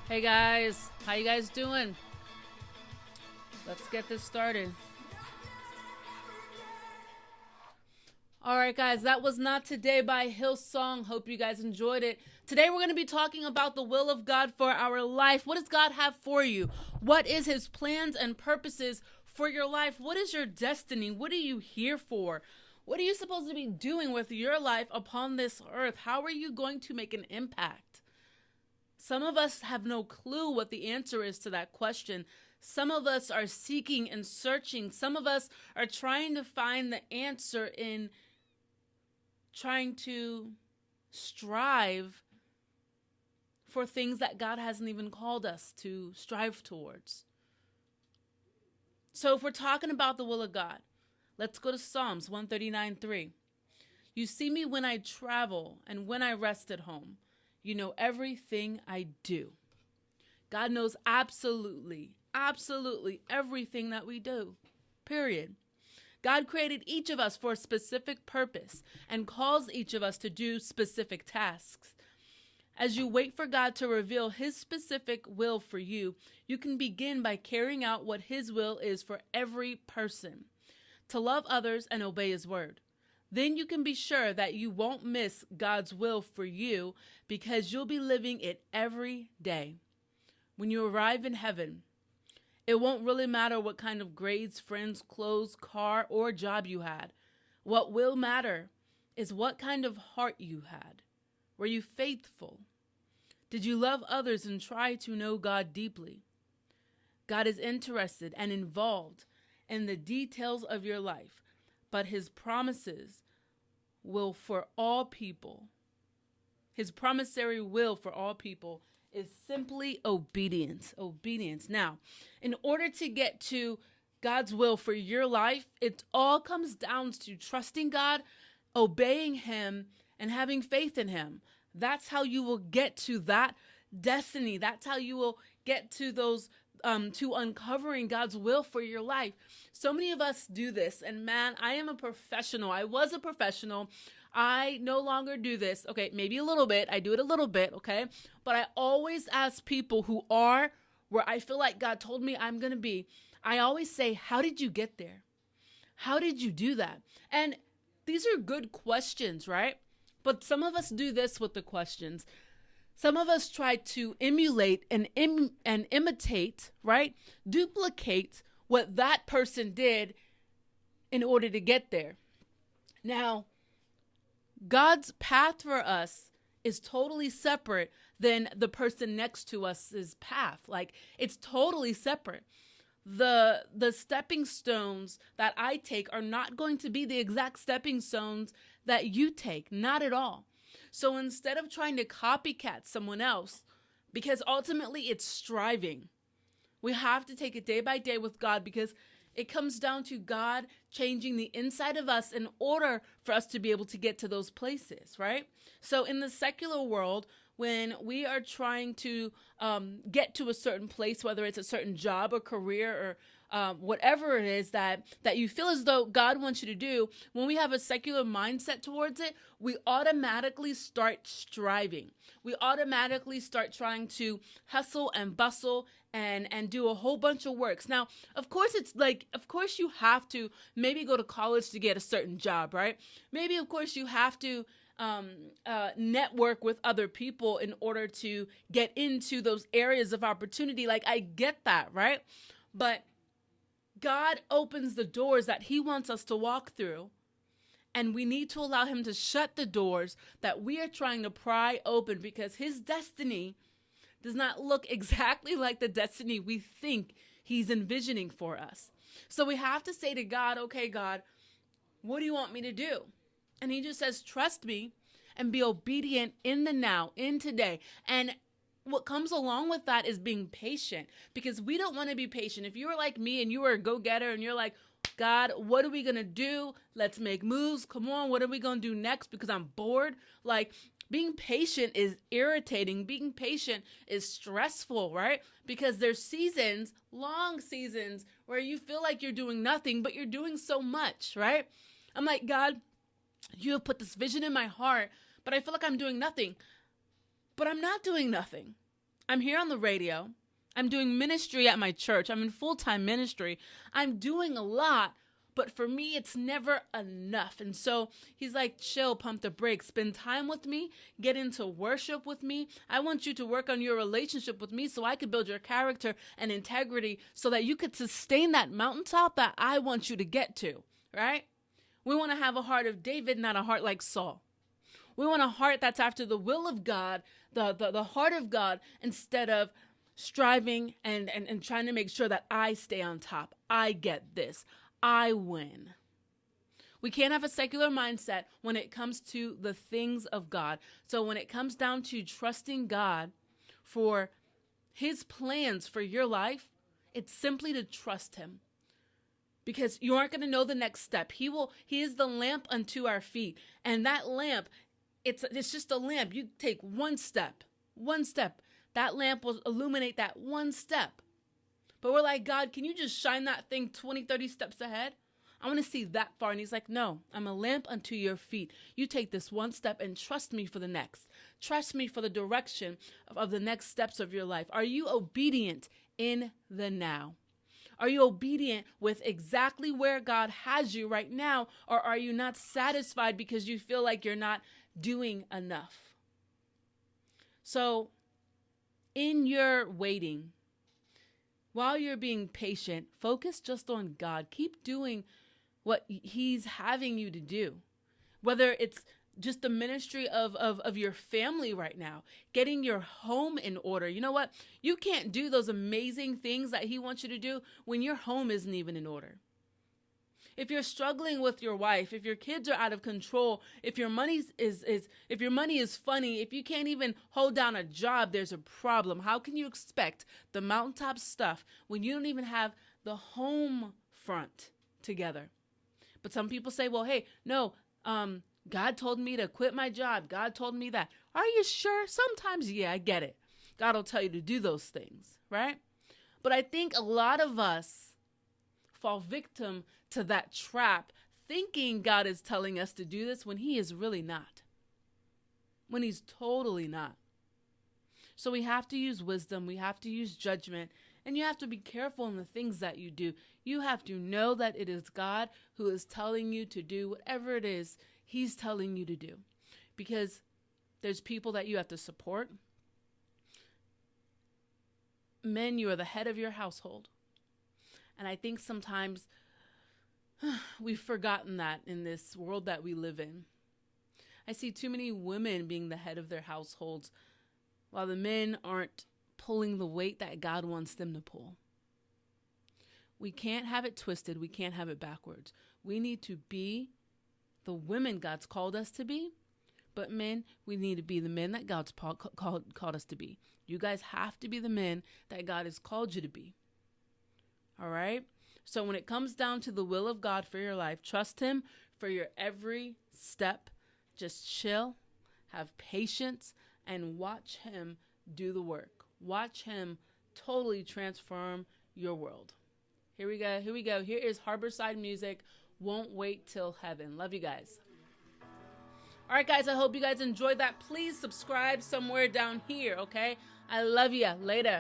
Hey guys, how you guys doing? Let's get this started. All right, guys, that was Not Today by Hillsong. Hope you guys enjoyed it. Today, we're going to be talking about the will of God for our life. What does God have for you? What is his plans and purposes for your life? What is your destiny? What are you here for? What are you supposed to be doing with your life upon this earth? How are you going to make an impact? Some of us have no clue what the answer is to that question. Some of us are seeking and searching. Some of us are trying to find the answer in trying to strive for things that God hasn't even called us to strive towards. So if we're talking about the will of God, let's go to Psalms 139:3. You see me when I travel and when I rest at home. You know everything I do. God knows absolutely everything that we do. Period. God created each of us for a specific purpose and calls each of us to do specific tasks. As you wait for God to reveal his specific will for you, you can begin by carrying out what his will is for every person: to love others and obey his word. Then you can be sure that you won't miss God's will for you because you'll be living it every day. When you arrive in heaven, it won't really matter what kind of grades, friends, clothes, car, or job you had. What will matter is what kind of heart you had. Were you faithful? Did you love others and try to know God deeply? God is interested and involved in the details of your life, but his promises will for all people. His promissory will for all people is simply obedience. Obedience. Now, in order to get to God's will for your life, it all comes down to trusting God, obeying him, and having faith in him. That's how you will get to that destiny. That's how you will get to those to uncovering God's will for your life. So many of us do this, and man, I am a professional. I was a professional. I no longer do this. Okay, maybe a little bit. I do it a little bit, okay? But I always ask people who are where I feel like God told me I'm going to be. I always say, how did you get there? How did you do that? And these are good questions, right? But some of us do this with the questions. Some of us try to emulate and imitate, right? Duplicate what that person did in order to get there. Now, God's path for us is totally separate than the person next to us's path. Like, it's totally separate. The stepping stones that I take are not going to be the exact stepping stones that you take. Not at all. So instead of trying to copycat someone else, because ultimately it's striving, we have to take it day by day with God, because it comes down to God changing the inside of us in order for us to be able to get to those places, right? So in the secular world, when we are trying to get to a certain place, whether it's a certain job or career or whatever it is that you feel as though God wants you to do, when we have a secular mindset towards it, we automatically start striving. We automatically start trying to hustle and bustle and do a whole bunch of works. Now, of course, it's like, of course you have to maybe go to college to get a certain job, right? Maybe, of course, you have to network with other people in order to get into those areas of opportunity. Like, I get that, right? But God opens the doors that he wants us to walk through, and we need to allow him to shut the doors that we are trying to pry open, because his destiny does not look exactly like the destiny we think he's envisioning for us. So we have to say to God, okay, God, what do you want me to do? And he just says, trust me and be obedient in the now, in today. And what comes along with that is being patient, because we don't want to be patient. If you were like me and you were a go-getter and you're like, God, what are we going to do? Let's make moves. Come on, what are we going to do next? Because I'm bored. Like, being patient is irritating. Being patient is stressful, right? Because there's seasons, long seasons, where you feel like you're doing nothing, but you're doing so much, right? I'm like, God, you have put this vision in my heart, but I feel like I'm doing nothing. But I'm not doing nothing. I'm here on the radio. I'm doing ministry at my church. I'm in full-time ministry. I'm doing a lot, but for me, it's never enough. And so he's like, chill, pump the brakes, spend time with me, get into worship with me. I want you to work on your relationship with me so I could build your character and integrity so that you could sustain that mountaintop that I want you to get to, right? We want to have a heart of David, not a heart like Saul. We want a heart that's after the will of God, the heart of God, instead of striving and trying to make sure that I stay on top. I get this. I win. We can't have a secular mindset when it comes to the things of God. So when it comes down to trusting God for his plans for your life, it's simply to trust him. Because you aren't going to know the next step. He is the lamp unto our feet. And that lamp, it's just a lamp. You take one step. That lamp will illuminate that one step. But we're like, God, can you just shine that thing 20, 30 steps ahead? I want to see that far. And he's like, no, I'm a lamp unto your feet. You take this one step and trust me for the next. Trust me for the direction of the next steps of your life. Are you obedient in the now? Are you obedient with exactly where God has you right now? Or are you not satisfied because you feel like you're not doing enough? So in your waiting, while you're being patient, focus just on God. Keep doing what he's having you to do. Whether it's just the ministry of your family right now, getting your home in order. You know what? You can't do those amazing things that he wants you to do when your home isn't even in order. If you're struggling with your wife, if your kids are out of control, if your money is funny, if you can't even hold down a job, there's a problem. How can you expect the mountaintop stuff when you don't even have the home front together? But some people say, well, hey, no, God told me to quit my job. God told me that. Are you sure? Sometimes, yeah, I get it. God will tell you to do those things, right? But I think a lot of us fall victim to that trap, thinking God is telling us to do this when he is really not. When he's totally not. So we have to use wisdom. We have to use judgment. And you have to be careful in the things that you do. You have to know that it is God who is telling you to do whatever it is he's telling you to do. Because there's people that you have to support. Men, you are the head of your household. And I think sometimes we've forgotten that in this world that we live in. I see too many women being the head of their households while the men aren't pulling the weight that God wants them to pull. We can't have it twisted. We can't have it backwards. We need to be the women God's called us to be. But men, we need to be the men that God's called us to be. You guys have to be the men that God has called you to be. All right? So when it comes down to the will of God for your life, trust him for your every step. Just chill, have patience, and watch him do the work. Watch him totally transform your world. Here we go. Here is Harborside Music, Won't Wait Till Heaven. Love you guys. All right, guys, I hope you guys enjoyed that. Please subscribe somewhere down here, okay? I love you. Later.